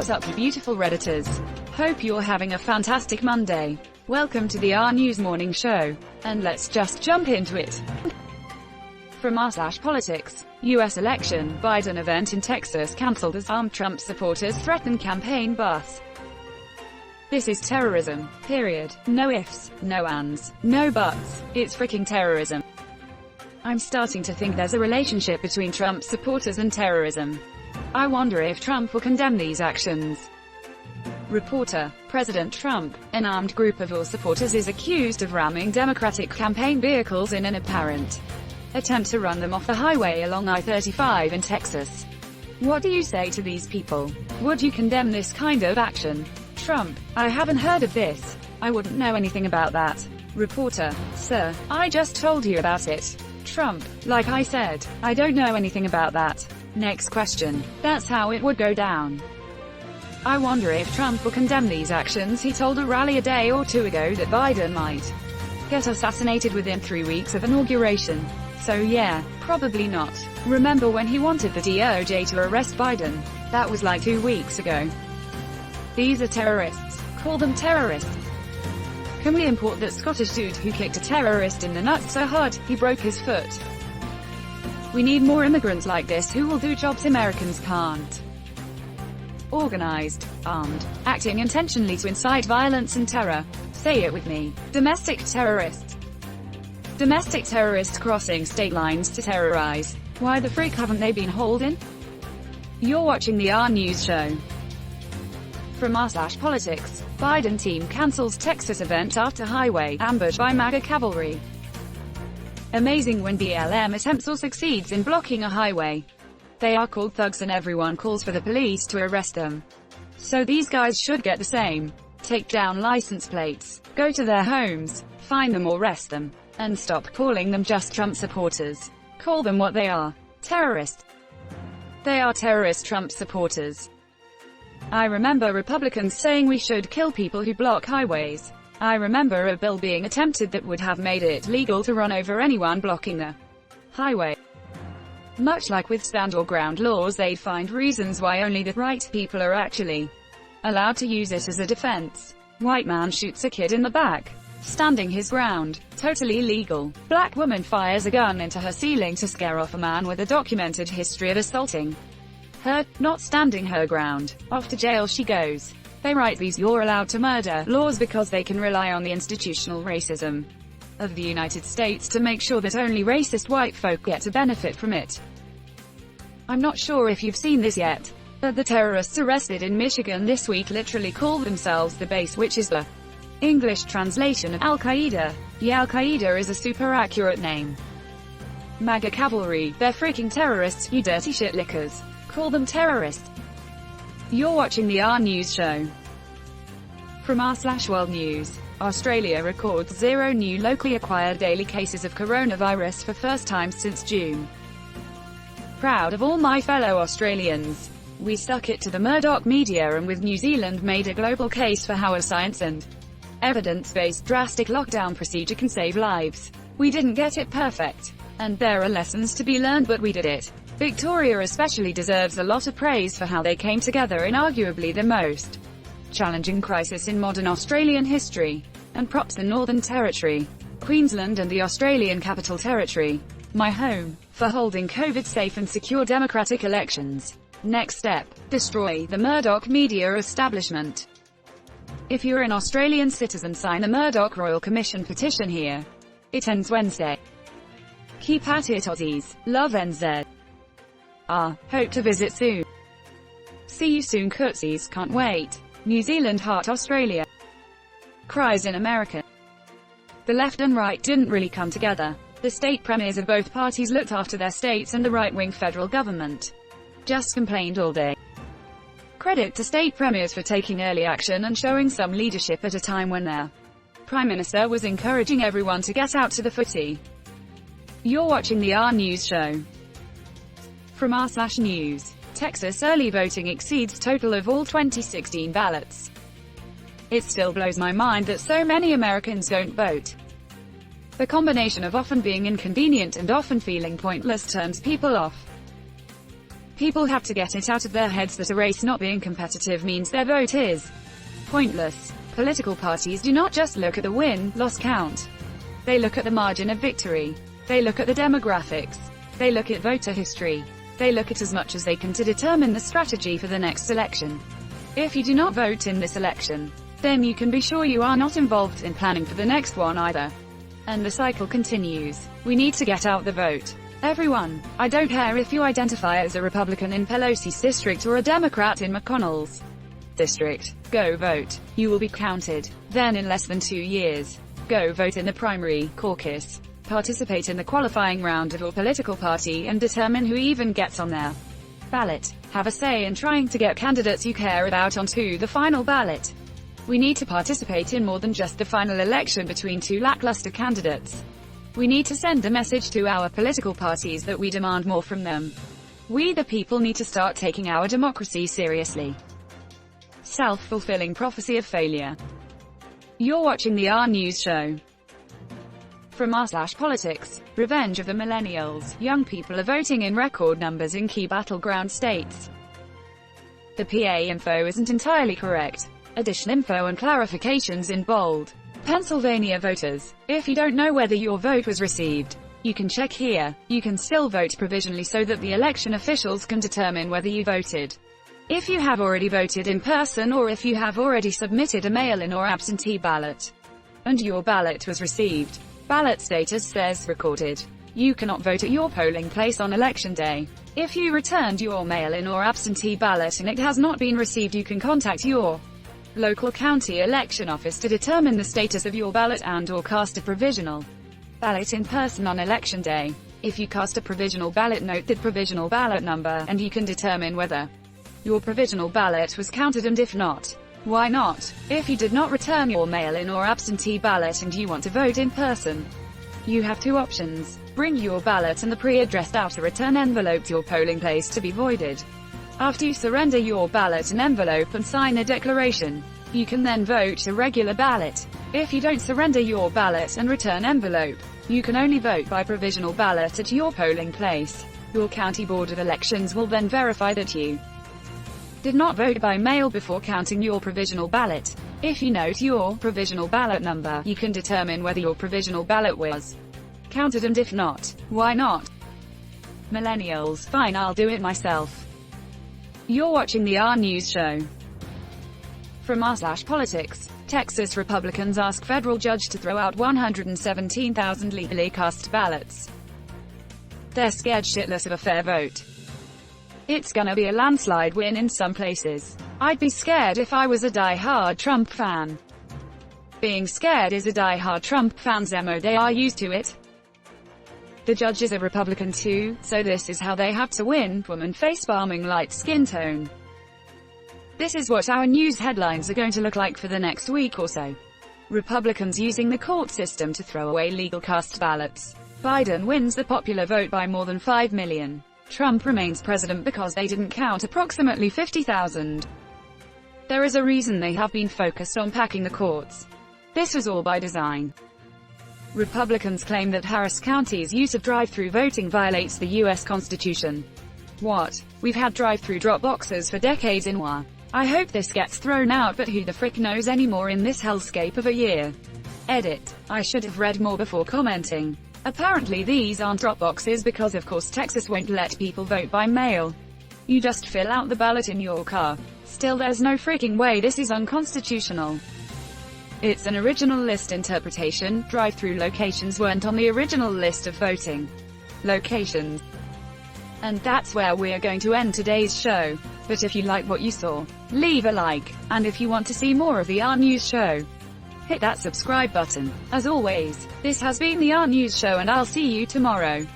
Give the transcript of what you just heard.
What's up, you beautiful Redditors? Hope you're having a fantastic Monday. Welcome to the RNEWS morning show. And let's just jump into it. From r/politics. U.S. election, Biden event in Texas cancelled as armed Trump supporters threaten campaign bus. This is terrorism. Period. No ifs, no ands, no buts. It's freaking terrorism. I'm starting to think there's a relationship between Trump supporters and terrorism. I wonder if Trump will condemn these actions. Reporter. President Trump, an armed group of all supporters, is accused of ramming Democratic campaign vehicles in an apparent attempt to run them off the highway along I-35 in Texas. What do you say to these people? Would you condemn this kind of action? Trump. I haven't heard of this. I wouldn't know anything about that. Reporter. Sir, I just told you about it. Trump. Like I said, I don't know anything about that. Next question. That's how it would go down. I wonder if Trump will condemn these actions. He told a rally a day or two ago that Biden might get assassinated within 3 weeks of inauguration. So yeah, probably not. Remember when he wanted the DOJ to arrest Biden? That was like 2 weeks ago. These are terrorists. Call them terrorists. Can we import that Scottish dude who kicked a terrorist in the nuts so hard, he broke his foot? We need more immigrants like this who will do jobs Americans can't. Organized, armed, acting intentionally to incite violence and terror. Say it with me. Domestic terrorists. Domestic terrorists crossing state lines to terrorize. Why the freak haven't they been holding? You're watching the RNEWS show. From r/politics. Biden team cancels Texas event after highway ambush by MAGA Cavalry. Amazing when BLM attempts or succeeds in blocking a highway. They are called thugs and everyone calls for the police to arrest them. So these guys should get the same. Take down license plates, go to their homes, find them or arrest them, and stop calling them just Trump supporters. Call them what they are. Terrorists. They are terrorist Trump supporters. I remember Republicans saying we should kill people who block highways. I remember a bill being attempted that would have made it legal to run over anyone blocking the highway. Much like with stand or ground laws, they'd find reasons why only the right people are actually allowed to use it as a defense. White man shoots a kid in the back. Standing his ground. Totally legal. Black woman fires a gun into her ceiling to scare off a man with a documented history of assaulting her, not standing her ground. Off to jail she goes. They write these "you're allowed to murder" laws because they can rely on the institutional racism of the United States to make sure that only racist white folk get to benefit from it. I'm not sure if you've seen this yet, but the terrorists arrested in Michigan this week literally call themselves the base, which is the English translation of Al-Qaeda. Yeah, Al-Qaeda is a super accurate name. MAGA Cavalry, they're freaking terrorists, you dirty shit lickers. Call them terrorists. You're watching the RNEWS show. From r/World News. Australia records 0 new locally acquired daily cases of coronavirus for first time since June. Proud of all my fellow Australians. We stuck it to the Murdoch media and with New Zealand made a global case for how a science and evidence-based drastic lockdown procedure can save lives. We didn't get it perfect. And there are lessons to be learned, but we did it. Victoria especially deserves a lot of praise for how they came together in arguably the most challenging crisis in modern Australian history. And props the Northern Territory, Queensland and the Australian Capital Territory, my home, for holding COVID-safe and secure democratic elections. Next step, destroy the Murdoch media establishment. If you're an Australian citizen, sign the Murdoch Royal Commission petition here. It ends Wednesday. Keep at it, Aussies. Love NZ. Hope to visit soon. See you soon, Cootsies. Can't wait. New Zealand heart Australia. Cries in America. The left and right didn't really come together. The state premiers of both parties looked after their states and the right-wing federal government just complained all day. Credit to state premiers for taking early action and showing some leadership at a time when their prime minister was encouraging everyone to get out to the footy. You're watching the RNEWS show. From r/News. Texas early voting exceeds total of all 2016 ballots. It still blows my mind that so many Americans don't vote. The combination of often being inconvenient and often feeling pointless turns people off. People have to get it out of their heads that a race not being competitive means their vote is pointless. Political parties do not just look at the win-loss count. They look at the margin of victory. They look at the demographics. They look at voter history. They look at as much as they can to determine the strategy for the next election. If you do not vote in this election, then you can be sure you are not involved in planning for the next one either. And the cycle continues. We need to get out the vote. Everyone. I don't care if you identify as a Republican in Pelosi's district or a Democrat in McConnell's district. Go vote. You will be counted. Then in less than 2 years, go vote in the primary, caucus. Participate in the qualifying round of your political party and determine who even gets on their ballot. Have a say in trying to get candidates you care about onto the final ballot. We need to participate in more than just the final election between two lackluster candidates. We need to send a message to our political parties that we demand more from them. We the people need to start taking our democracy seriously. Self-fulfilling prophecy of failure. You're watching the RNEWS show. From r/politics, revenge of the millennials, young people are voting in record numbers in key battleground states. The PA info isn't entirely correct. Addition info and clarifications in bold. Pennsylvania voters, if you don't know whether your vote was received, you can check here. You can still vote provisionally so that the election officials can determine whether you voted. If you have already voted in person or if you have already submitted a mail-in or absentee ballot, and your ballot was received, ballot status says recorded. You cannot vote at your polling place on election day. If you returned your mail-in or absentee ballot and it has not been received, you can contact your local county election office to determine the status of your ballot and/or cast a provisional ballot in person on election day. If you cast a provisional ballot, note the provisional ballot number, and you can determine whether your provisional ballot was counted, and if not, why not. If you did not return your mail-in or absentee ballot and you want to vote in person, you have two options. Bring your ballot and the pre-addressed outer return envelope to your polling place to be voided. After you surrender your ballot and envelope and sign a declaration, you can then vote a regular ballot. If you don't surrender your ballot and return envelope, you can only vote by provisional ballot at your polling place. Your county board of elections will then verify that you did not vote by mail before counting your provisional ballot. If you note your provisional ballot number, you can determine whether your provisional ballot was counted, and if not, why not. Millennials, fine, I'll do it myself. You're watching the RNEWS show. From r/politics, Texas Republicans ask federal judge to throw out 117,000 legally cast ballots. They're scared shitless of a fair vote. It's gonna be a landslide win in some places. I'd be scared if I was a die-hard Trump fan. Being scared is a die-hard Trump fan's MO. They are used to it. The judge is a Republican too, so this is how they have to win. Woman face-palming light skin tone. This is what our news headlines are going to look like for the next week or so. Republicans using the court system to throw away legal cast ballots. Biden wins the popular vote by more than 5 million. Trump remains president because they didn't count approximately 50,000. There is a reason they have been focused on packing the courts. This was all by design. Republicans claim that Harris County's use of drive-through voting violates the U.S. Constitution. What? We've had drive-through drop boxes for decades in WA. I hope this gets thrown out, but who the frick knows anymore in this hellscape of a year. Edit. I should have read more before commenting. Apparently these aren't drop boxes because of course Texas won't let people vote by mail. You just fill out the ballot in your car. Still, there's no freaking way this is unconstitutional. It's an original list interpretation. Drive-through locations weren't on the original list of voting locations. And that's where we're going to end today's show. But if you like what you saw, leave a like. And if you want to see more of the RNEWS show, hit that subscribe button. As always, this has been the RNEWS show, and I'll see you tomorrow.